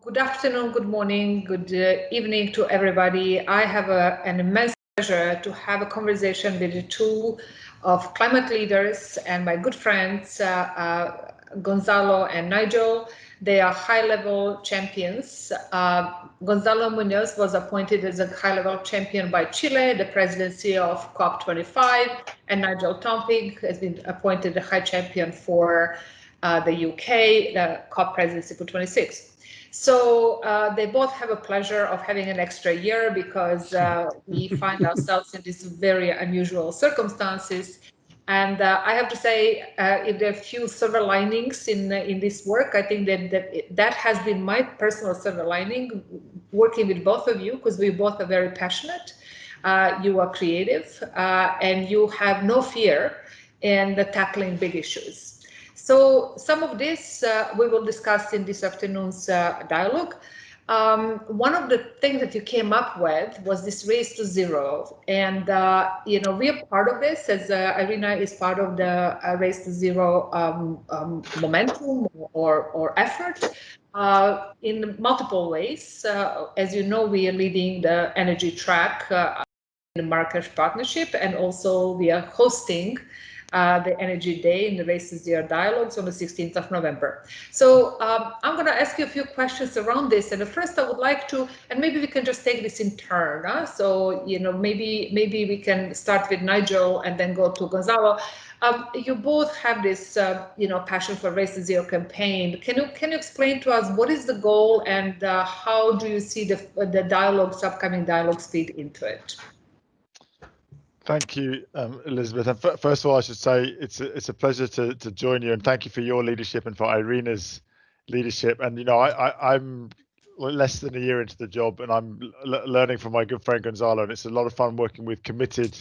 Good afternoon, good morning, good evening to everybody. I have an immense pleasure to have a conversation with the two of climate leaders and my good friends, Gonzalo and Nigel. They are high-level champions. Gonzalo Munoz was appointed as a high-level champion by Chile, the presidency of COP25, and Nigel Tomping has been appointed the high champion for the UK, the COP presidency for 26. So they both have a pleasure of having an extra year because we find ourselves in these very unusual circumstances. And I have to say, if there are few silver linings in this work, I think that has been my personal silver lining, working with both of you, because we both are very passionate. You are creative, and you have no fear in tackling big issues. So some of this we will discuss in this afternoon's dialogue. One of the things that you came up with was this race to zero, and we are part of this, as Irina is part of the race to zero momentum or effort in multiple ways. As you know, we are leading the energy track in the Marrakesh Partnership, and also we are hosting the Energy Day in the Race to Zero Dialogues on the 16th of November. So I'm going to ask you a few questions around this. And first I would like to, and maybe we can just take this in turn. So, maybe we can start with Nigel and then go to Gonzalo. You both have this, passion for Race to Zero campaign. Can you explain to us what is the goal and how do you see the dialogues, upcoming dialogues feed into it? Thank you, Elizabeth. And first of all, I should say it's a pleasure to join you, and thank you for your leadership and for Irina's leadership. And I'm less than a year into the job, and I'm learning from my good friend Gonzalo, and it's a lot of fun working with committed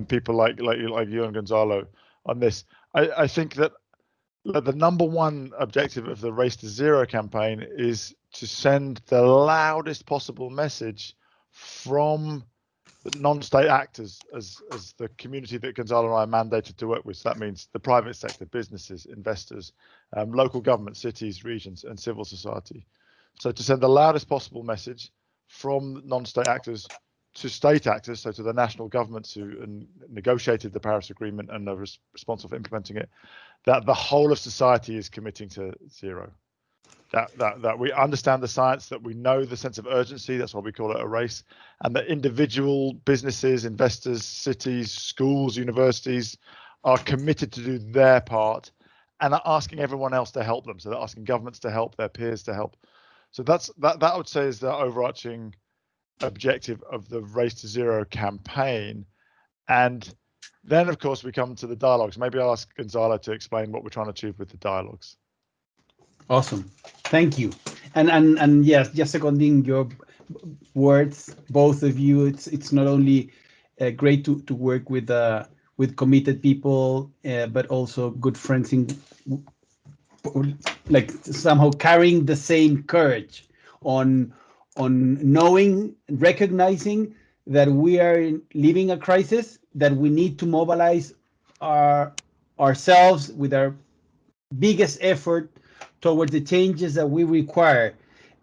people like you and Gonzalo on this. I think that the number one objective of the Race to Zero campaign is to send the loudest possible message from non-state actors as the community that Gonzalo and I are mandated to work with. So that means the private sector, businesses, investors, local government, cities, regions, and civil society. So to send the loudest possible message from non-state actors to state actors, so to the national governments who negotiated the Paris Agreement and are responsible for implementing it, that the whole of society is committing to zero. That we understand the science, that we know the sense of urgency, that's why we call it a race, and that individual businesses, investors, cities, schools, universities are committed to do their part and are asking everyone else to help them. So they're asking governments to help, their peers to help. So that I would say is the overarching objective of the Race to Zero campaign. And then, of course, we come to the dialogues. Maybe I'll ask Gonzalo to explain what we're trying to achieve with the dialogues. Awesome, thank you. And yes, just seconding your words, both of you. It's not only great to work with committed people, but also good friends in like somehow carrying the same courage on knowing, recognizing that we are living a crisis, that we need to mobilize ourselves with our biggest effort towards the changes that we require.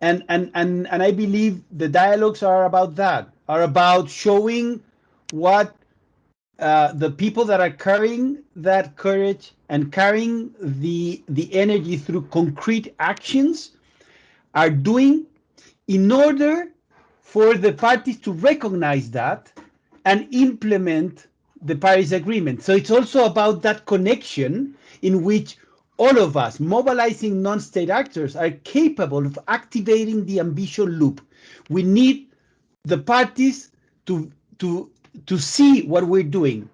And I believe the dialogues are about that, are about showing what the people that are carrying that courage and carrying the energy through concrete actions are doing in order for the parties to recognize that and implement the Paris Agreement. So it's also about that connection in which all of us, mobilizing non-state actors, are capable of activating the ambition loop. We need the parties to see what we're doing.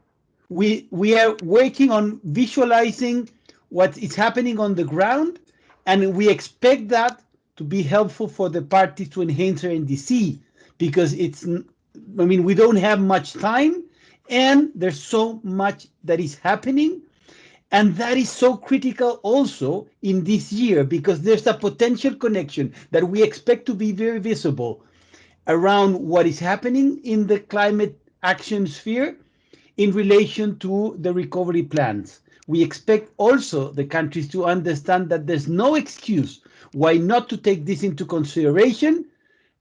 We are working on visualizing what is happening on the ground, and we expect that to be helpful for the parties to enhance their NDC, because we don't have much time, and there's so much that is happening. And that is so critical also in this year, because there's a potential connection that we expect to be very visible around what is happening in the climate action sphere in relation to the recovery plans. we expect also the countries to understand that there's no excuse why not to take this into consideration,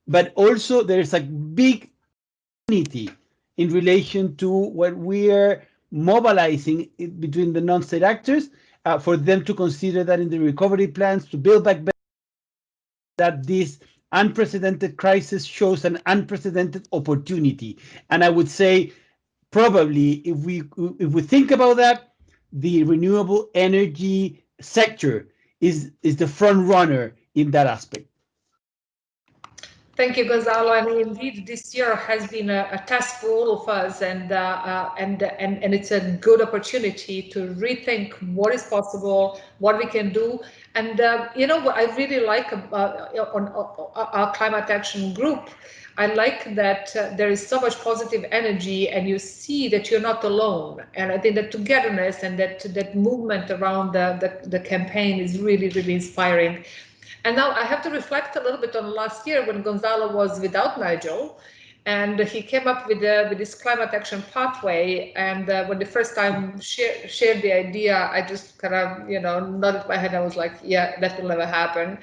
but also there's a big unity in relation to what we are mobilizing between the non-state actors for them to consider that in the recovery plans to build back better, that this unprecedented crisis shows an unprecedented opportunity. And I would say probably if we think about that, the renewable energy sector is the front runner in that aspect. Thank you, Gonzalo. And indeed, this year has been a test for all of us, and it's a good opportunity to rethink what is possible, what we can do. And what I really like on our climate action group, I like that there is so much positive energy, and you see that you're not alone. And I think that togetherness and that movement around the campaign is really, really inspiring. And now I have to reflect a little bit on last year when Gonzalo was without Nigel, and he came up with this climate action pathway. And when the first time shared the idea, I just kind of nodded my head. I was like, yeah, that will never happen.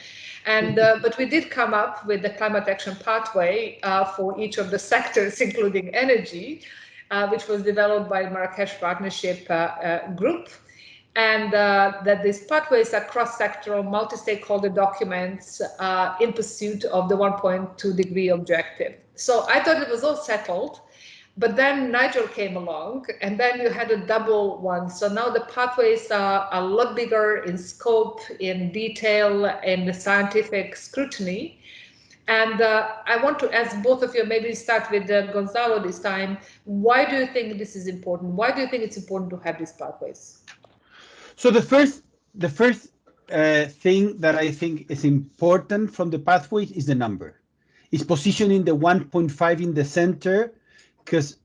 And but we did come up with the climate action pathway for each of the sectors, including energy, which was developed by Marrakesh Partnership Group. And that these pathways are cross-sectoral, multi-stakeholder documents in pursuit of the 1.2 degree objective. So I thought it was all settled, but then Nigel came along, and then you had a double one. So now the pathways are a lot bigger in scope, in detail, in the scientific scrutiny. And I want to ask both of you, maybe start with Gonzalo this time. Why do you think this is important? Why do you think it's important to have these pathways? So the first thing that I think is important from the pathways is the number. It's positioning the 1.5 in the center because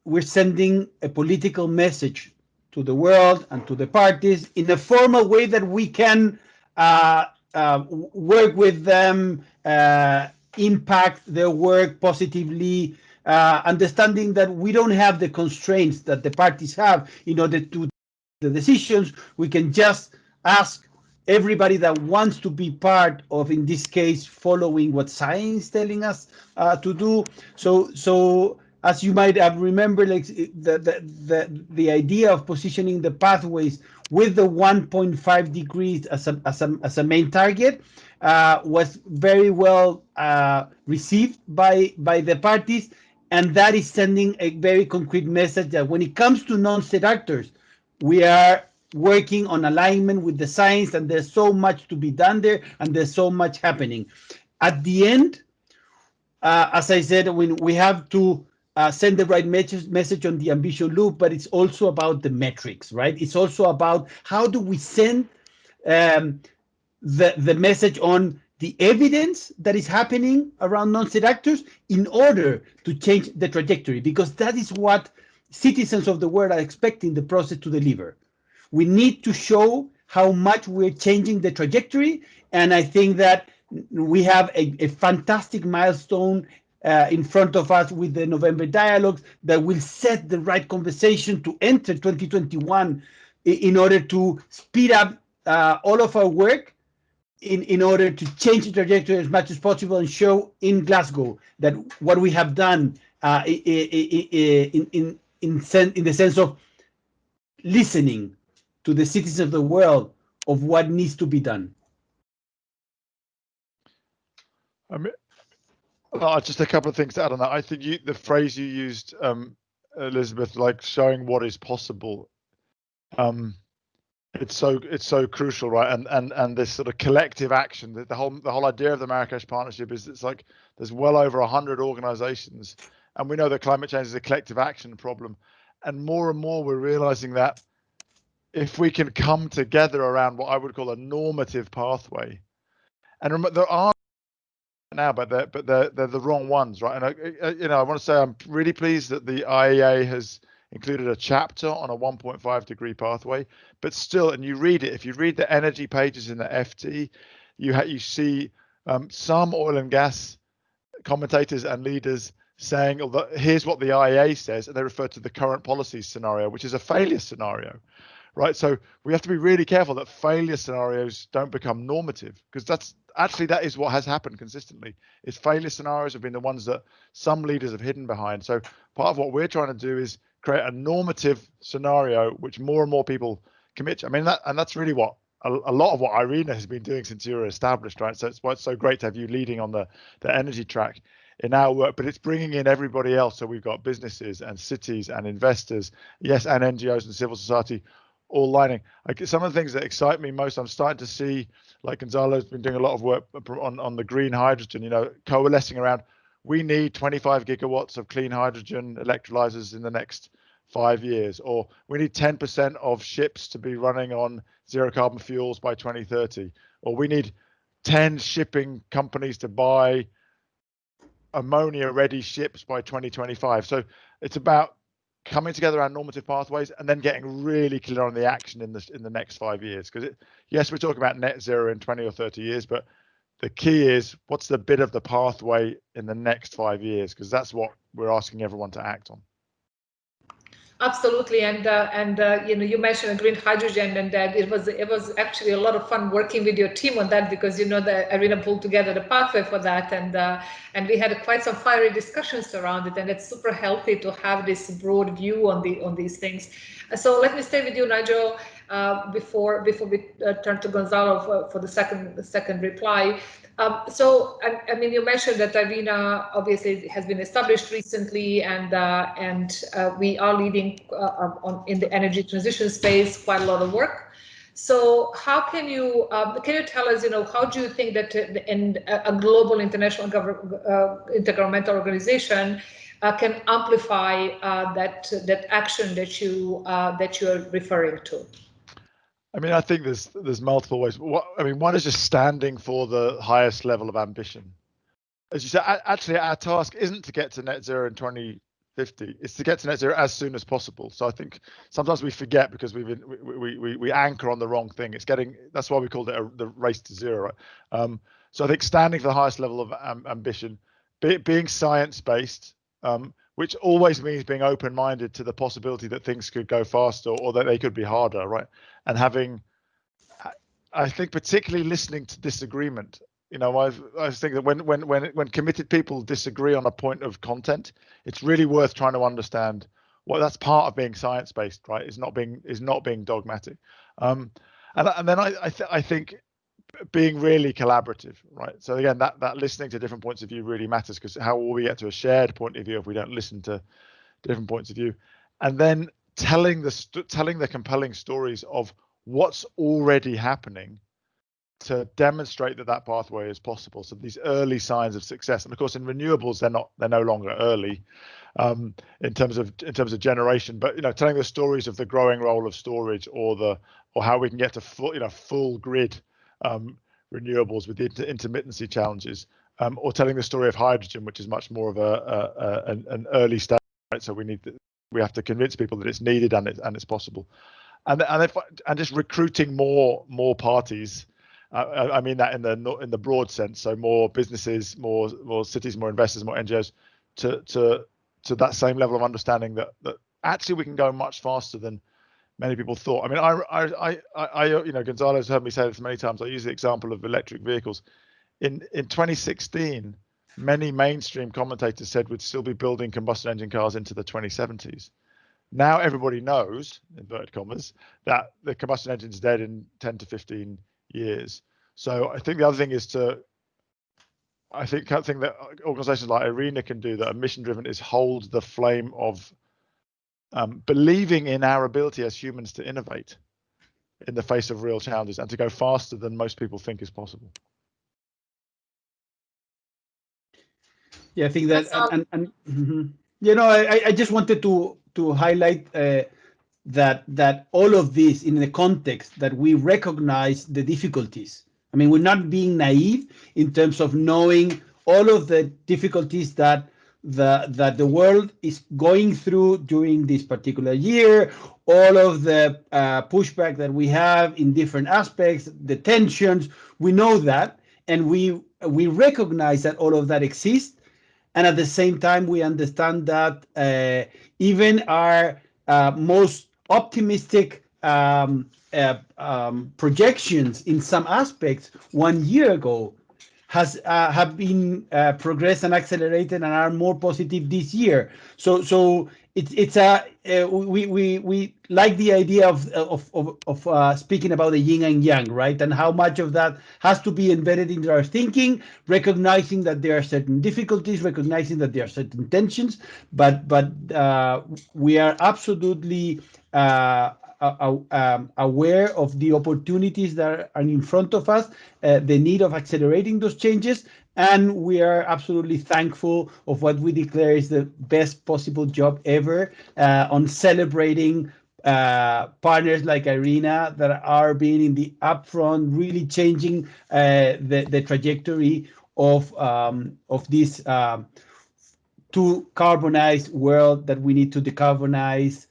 we're sending a political message to the world and to the parties in a formal way that we can work with them, impact their work positively, understanding that we don't have the constraints that the parties have in order to the decisions. We can just ask everybody that wants to be part of, in this case, following what science is telling us to do. So as you might have remembered, like the idea of positioning the pathways with the 1.5 degrees as a main target was very well received by the parties, and that is sending a very concrete message that when it comes to non-state actors, we are working on alignment with the science, and there's so much to be done there, and there's so much happening. At the end, as I said, when we have to send the right message on the ambition loop, but it's also about the metrics, right? It's also about how do we send the message on the evidence that is happening around non-state actors in order to change the trajectory, because that is what citizens of the world are expecting the process to deliver. We need to show how much we're changing the trajectory, and I think that we have a fantastic milestone in front of us with the November dialogues that will set the right conversation to enter 2021 in order to speed up all of our work in order to change the trajectory as much as possible and show in Glasgow that what we have done in the sense of listening to the citizens of the world of what needs to be done. I mean, just a couple of things to add on that. I think the phrase you used, Elizabeth, like showing what is possible, it's so crucial, right? And this sort of collective action, the whole idea of the Marrakesh Partnership is it's like there's well over 100 organizations, and we know that climate change is a collective action problem, and more we're realizing that if we can come together around what I would call a normative pathway, and remember, there are now, but they're the wrong ones, right? And I want to say I'm really pleased that the IEA has included a chapter on a 1.5 degree pathway, but still, and you read it, if you read the energy pages in the FT, you see some oil and gas commentators and leaders saying, although here's what the IEA says, and they refer to the current policy scenario, which is a failure scenario, right? So we have to be really careful that failure scenarios don't become normative, because that is what has happened consistently. Is failure scenarios have been the ones that some leaders have hidden behind. So part of what we're trying to do is create a normative scenario which more and more people commit to. I mean, that's really what a lot of what Irina has been doing since you were established, right? So it's why it's so great to have you leading on the energy track in our work, but it's bringing in everybody else. So we've got businesses and cities and investors, yes, and NGOs and civil society all lining. Like, some of the things that excite me most, I'm starting to see, like Gonzalo's been doing a lot of work on the green hydrogen, you know, coalescing around, we need 25 gigawatts of clean hydrogen electrolyzers in the next 5 years, or we need 10% of ships to be running on zero carbon fuels by 2030, or we need 10 shipping companies to buy ammonia ready ships by 2025. So it's about coming together around normative pathways and then getting really clear on the action in the next 5 years, because yes, we're talking about net zero in 20 or 30 years, but the key is what's the bit of the pathway in the next 5 years, because that's what we're asking everyone to act on. Absolutely, and you know, you mentioned green hydrogen, and that it was actually a lot of fun working with your team on that, because you know the Irina pulled together the pathway for that, and we had quite some fiery discussions around it, and it's super healthy to have this broad view on these things. So let me stay with you, Nigel, before we turn to Gonzalo for the second reply. So, I mean, you mentioned that Irina obviously has been established recently, and we are leading in the energy transition space quite a lot of work. So, how can you tell us, you know, how do you think that in a global international intergovernmental organization can amplify that action that you're referring to? I mean, I think there's multiple ways. One is just standing for the highest level of ambition. As you said, actually, our task isn't to get to net zero in 2050. It's to get to net zero as soon as possible. So I think sometimes we forget, because we anchor on the wrong thing. That's why we called it the race to zero. Right? So I think standing for the highest level of ambition, being science-based, which always means being open-minded to the possibility that things could go faster or that they could be harder, right? And I think particularly listening to disagreement. You know, I think that when committed people disagree on a point of content, it's really worth trying to understand. Well, that's part of being science-based, right? Is not being dogmatic. And then I think being really collaborative, right? So again, that listening to different points of view really matters, because how will we get to a shared point of view if we don't listen to different points of view? And then telling the compelling stories of what's already happening to demonstrate that pathway is possible. So these early signs of success, and of course in renewables they're no longer early in terms of generation, but you know, telling the stories of the growing role of storage, or how we can get to full grid renewables with the intermittency challenges, or telling the story of hydrogen, which is much more of an early stage, right? So we have to convince people that it's needed and it's possible, and just recruiting more parties. I mean that in the broad sense. So more businesses, more cities, more investors, more NGOs, to that same level of understanding that actually we can go much faster than many people thought. I mean, I you know, Gonzalo's heard me say this many times. I use the example of electric vehicles. In 2016, many mainstream commentators said we'd still be building combustion engine cars into the 2070s. Now everybody knows, inverted commas, that the combustion engine is dead in 10 to 15 years. So I think the other thing is I think that organizations like Irina can do that are mission driven is hold the flame of believing in our ability as humans to innovate in the face of real challenges and to go faster than most people think is possible. Yeah, I think that, you know, I just wanted to highlight that all of this in the context that we recognize the difficulties. I mean, we're not being naive in terms of knowing all of the difficulties that the world is going through during this particular year, all of the pushback that we have in different aspects, the tensions. We know that, and we recognize that all of that exists. and at the same time we understand that even our most optimistic projections in some aspects 1 year ago have been progressed and accelerated and are more positive this year. So it's a we like the idea of speaking about the yin and yang, right? And how much of that has to be embedded into our thinking, recognizing that there are certain difficulties, recognizing that there are certain tensions, but we are absolutely aware of the opportunities that are in front of us, the need of accelerating those changes, and we are absolutely thankful of what we declare is the best possible job ever on celebrating partners like Irina that are being in the upfront, really changing the trajectory of this to carbonize world that we need to decarbonize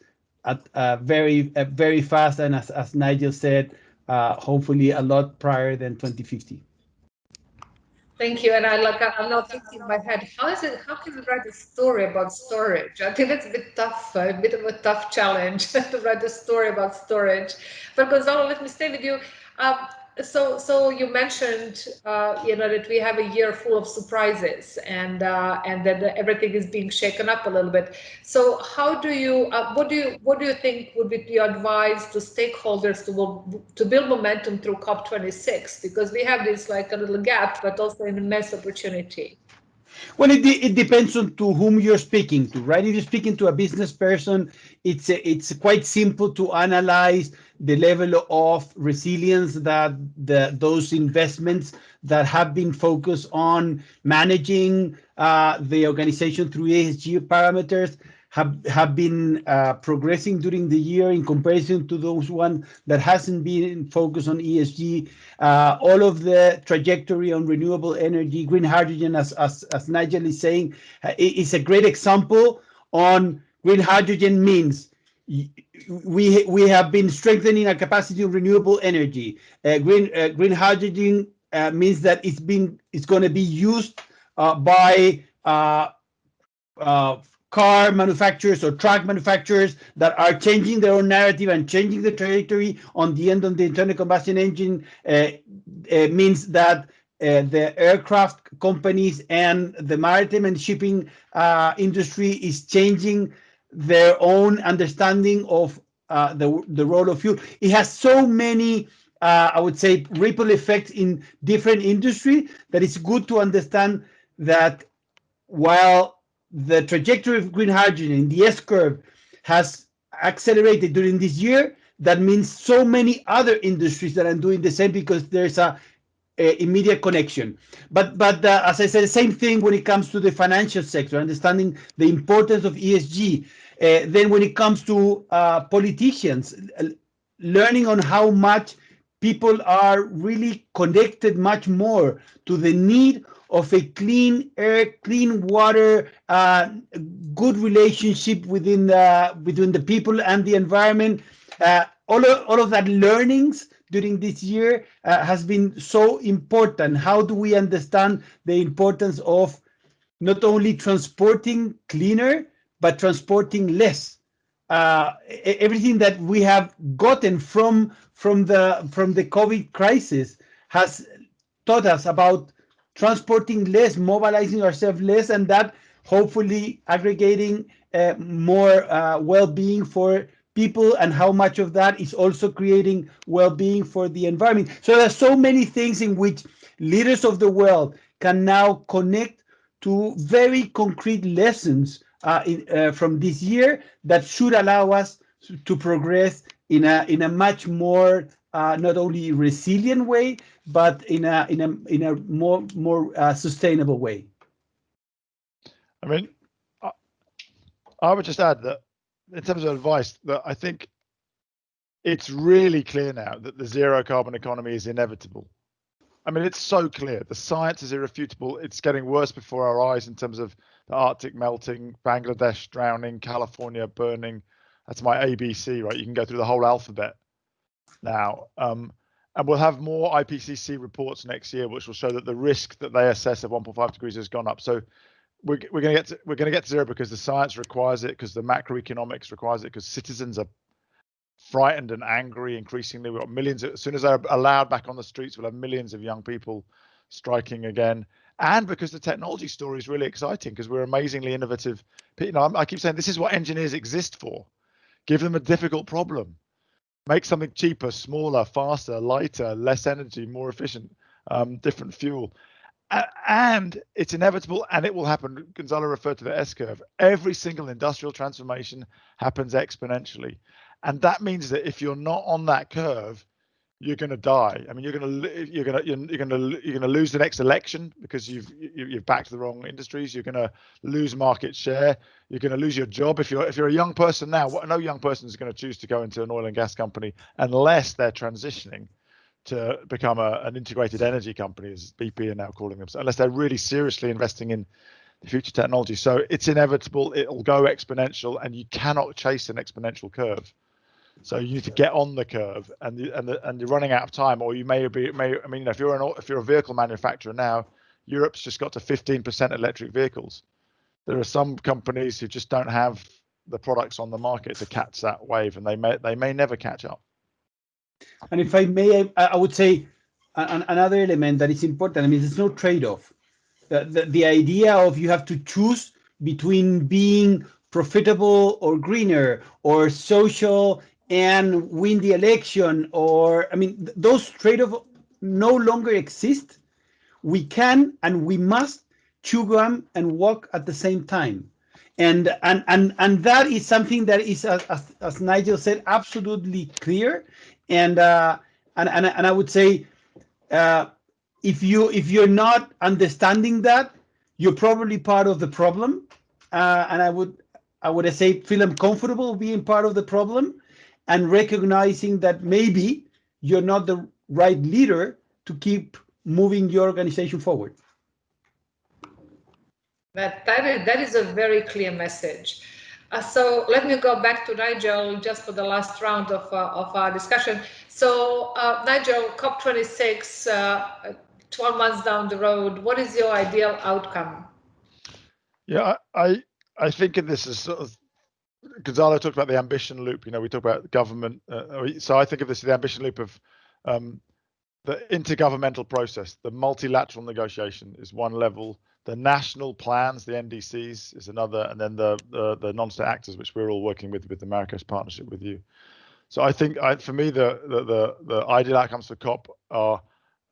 at very fast, and as Nigel said, hopefully a lot prior than 2050. Thank you. And I'm now thinking in my head, how can we write a story about storage? I think that's a bit tough, a bit of a tough challenge to write a story about storage. But Gonzalo, let me stay with you. Um, so you mentioned, that we have a year full of surprises, and that everything is being shaken up a little bit. So how do you, what do you think would be your advice to stakeholders to build momentum through COP26? Because we have this like a little gap, but also an immense opportunity. Well, it depends on to whom you're speaking to, right? If you're speaking to a business person, it's quite simple to analyze the level of resilience that those investments that have been focused on managing the organization through ESG parameters have been progressing during the year in comparison to those one that hasn't been focused on ESG. All of the trajectory on renewable energy, green hydrogen, as Nigel is saying, is a great example on green hydrogen means we have been strengthening our capacity of renewable energy. Green hydrogen means that it's going to be used by uh, car manufacturers or truck manufacturers that are changing their own narrative and changing the trajectory on the end of the internal combustion engine. Means that the aircraft companies and the maritime and shipping industry is changing their own understanding of the role of fuel. It has so many, I would say, ripple effects in different industry that it's good to understand that while the trajectory of green hydrogen in the S curve has accelerated during this year, that means so many other industries that are doing the same because there's a immediate connection. But as I said, the same thing when it comes to the financial sector, understanding the importance of ESG. Then when it comes to politicians, learning on how much people are really connected much more to the need of a clean air, clean water, good relationship between the people and the environment. All of that learnings during this year has been so important. How do we understand the importance of not only transporting cleaner, but transporting less? Everything that we have gotten from the COVID crisis has taught us about transporting less, mobilizing ourselves less, and that hopefully aggregating more well-being for people, and how much of that is also creating well-being for the environment. So there's so many things in which leaders of the world can now connect to very concrete lessons from this year that should allow us to progress in a much more not only resilient way, but in a more sustainable way. I mean, I would just add that in terms of advice, that I think it's really clear now that the zero carbon economy is inevitable. I mean, it's so clear. The science is irrefutable. It's getting worse before our eyes in terms of the Arctic melting, Bangladesh drowning, California burning. That's my ABC, right? You can go through the whole alphabet now. And we'll have more IPCC reports next year, which will show that the risk that they assess of 1.5 degrees has gone up. So we're going to get to zero because the science requires it, because the macroeconomics requires it, because citizens are frightened and angry increasingly. We've got millions. As soon as they're allowed back on the streets, we'll have millions of young people striking again. And because the technology story is really exciting, because we're amazingly innovative. You know, I keep saying this is what engineers exist for. Give them a difficult problem. Make something cheaper, smaller, faster, lighter, less energy, more efficient, different fuel. And it's inevitable, and it will happen. Gonzalo referred to the S-curve. Every single industrial transformation happens exponentially. And that means that if you're not on that curve, you're going to die. I mean, you're going to lose the next election because you've backed the wrong industries. You're going to lose market share. You're going to lose your job. If you're a young person now, no young person is going to choose to go into an oil and gas company unless they're transitioning to become an integrated energy company, as BP are now calling them, unless they're really seriously investing in the future technology. So it's inevitable. It'll go exponential, and you cannot chase an exponential curve. So you need to get on the curve, and you're running out of time, or you may. I mean, if you're a vehicle manufacturer now, Europe's just got to 15% electric vehicles. There are some companies who just don't have the products on the market to catch that wave, and they may never catch up. And if I may, I would say another element that is important. I mean, there's no trade-off. The idea of you have to choose between being profitable or greener or social and win the election, or I mean, those trade-offs no longer exist. We can and we must chew gum and walk at the same time. And that is something that is, as Nigel said, absolutely clear. And I would say, if you're not understanding that, you're probably part of the problem. And I would say feel uncomfortable being part of the problem, and recognizing that maybe you're not the right leader to keep moving your organization forward. That is a very clear message. So let me go back to Nigel just for the last round of our discussion. So Nigel, COP26, 12 months down the road, what is your ideal outcome? Yeah, I think of this as sort of, Gonzalo talked about the ambition loop. You know, we talk about government. So I think of this as the ambition loop of the intergovernmental process. The multilateral negotiation is one level. The national plans, the NDCs, is another, and then the non-state actors, which we're all working with the Marrakesh partnership with you. So I think, for me, the ideal outcomes for COP are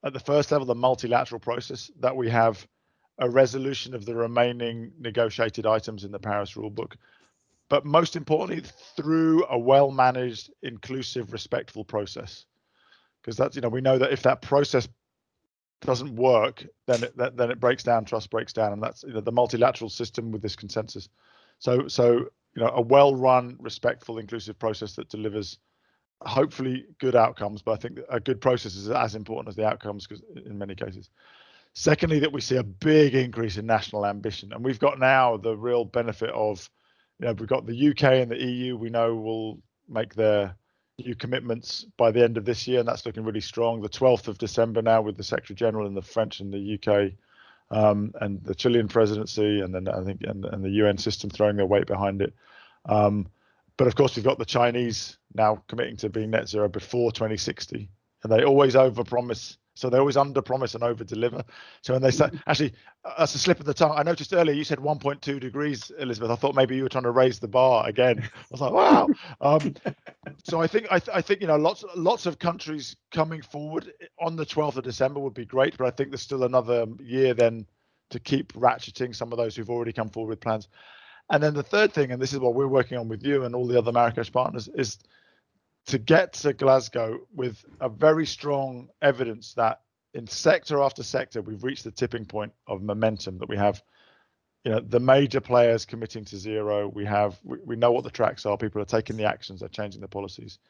at the first level, the multilateral process, that we have a resolution of the remaining negotiated items in the Paris rulebook, but most importantly, through a well-managed, inclusive, respectful process. Because that's, you know, we know that if that process doesn't work, then it breaks down, trust breaks down, and that's, you know, the multilateral system with this consensus. So you know, a well-run, respectful, inclusive process that delivers hopefully good outcomes. But I think a good process is as important as the outcomes, because in many cases. Secondly, that we see a big increase in national ambition, and we've got now the real benefit of, you know, we've got the UK and the EU. We know will make their new commitments by the end of this year, and that's looking really strong. The 12th of December now, with the Secretary General and the French and the UK, and the Chilean presidency, and then I think and the UN system throwing their weight behind it. But of course, we've got the Chinese now committing to being net zero before 2060, and they always overpromise. So they always underpromise and overdeliver. So when they say, actually, that's a slip of the tongue. I noticed earlier you said 1.2 degrees, Elizabeth. I thought maybe you were trying to raise the bar again. I was like, wow. So I think you know, lots of countries coming forward on the 12th of December would be great, but I think there's still another year then to keep ratcheting some of those who've already come forward with plans. And then the third thing, and this is what we're working on with you and all the other Marrakesh partners, is to get to Glasgow with a very strong evidence that in sector after sector, we've reached the tipping point of momentum, that we have, you know, the major players committing to zero. We know what the tracks are. People are taking the actions. They're changing the policies.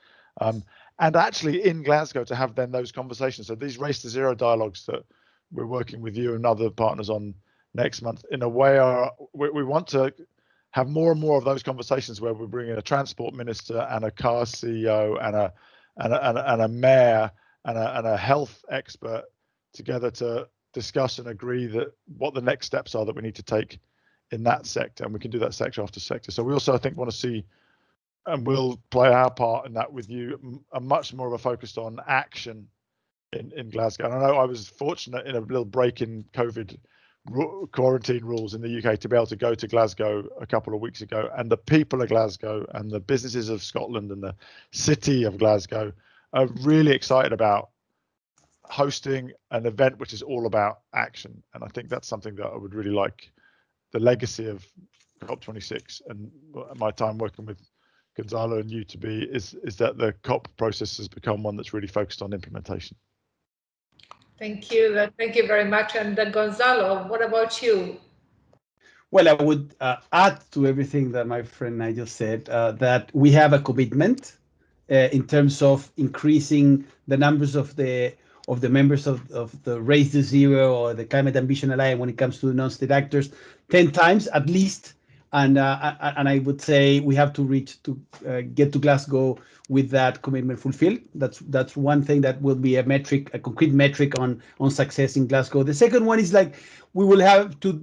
And actually in Glasgow to have then those conversations. So these race to zero dialogues that we're working with you and other partners on next month, in a way, we want to have more and more of those conversations where we bring in a transport minister and a car CEO and a mayor and a health expert together to discuss and agree that what the next steps are that we need to take in that sector, and we can do that sector after sector. So we also, I think, want to see, and we'll play our part in that with you, a much more of a focus on action in Glasgow. And I know I was fortunate in a little break in COVID quarantine rules in the UK to be able to go to Glasgow a couple of weeks ago, and the people of Glasgow and the businesses of Scotland and the city of Glasgow are really excited about hosting an event which is all about action. And I think that's something that I would really like the legacy of COP26 and my time working with Gonzalo and you to be is that the COP process has become one that's really focused on implementation. Thank you. Thank you very much. And Gonzalo, what about you? Well, I would add to everything that my friend Nigel said, that we have a commitment in terms of increasing the numbers of the members of the Race to Zero or the Climate Ambition Alliance when it comes to the non-state actors 10 times at least. And I would say we have to get to Glasgow with that commitment fulfilled. That's one thing that will be a metric, a concrete metric on success in Glasgow. The second one is like we will have to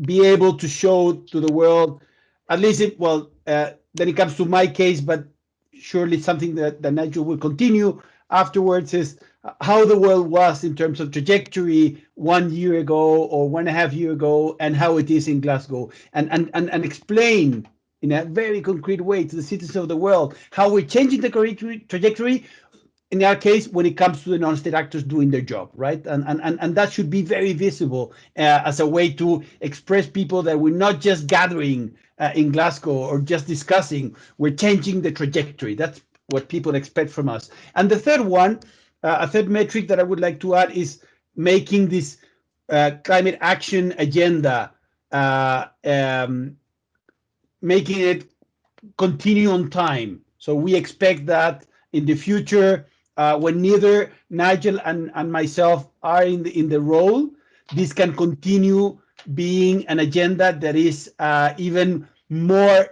be able to show to the world, at least then it comes to my case, but surely something that Nigel will continue afterwards, is how the world was in terms of trajectory 1 year ago or 1.5 years ago, and how it is in Glasgow, and explain in a very concrete way to the citizens of the world how we're changing the trajectory. In our case, when it comes to the non-state actors doing their job, right? And that should be very visible as a way to express people that we're not just gathering in Glasgow or just discussing, we're changing the trajectory. That's what people expect from us. And the third one, a third metric that I would like to add is making this climate action agenda, making it continue on time. So we expect that in the future, when neither Nigel and myself are in the role, this can continue being an agenda that is even more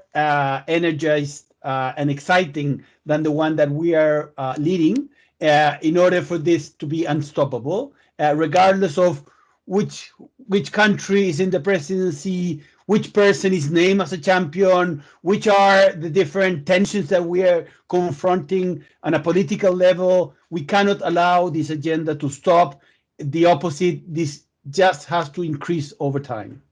energized and exciting than the one that we are leading, in order for this to be unstoppable, regardless of which country is in the presidency, which person is named as a champion, which are the different tensions that we are confronting on a political level. We cannot allow this agenda to stop. The opposite, this just has to increase over time.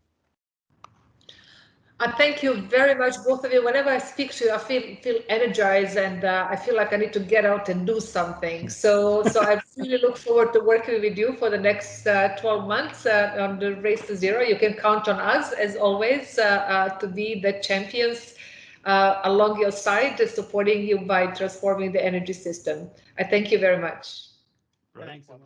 Thank you very much, both of you. Whenever I speak to you, I feel energized, and I feel like I need to get out and do something. So I really look forward to working with you for the next 12 months on the Race to Zero. You can count on us, as always, to be the champions along your side, supporting you by transforming the energy system. I thank you very much. Thanks so much.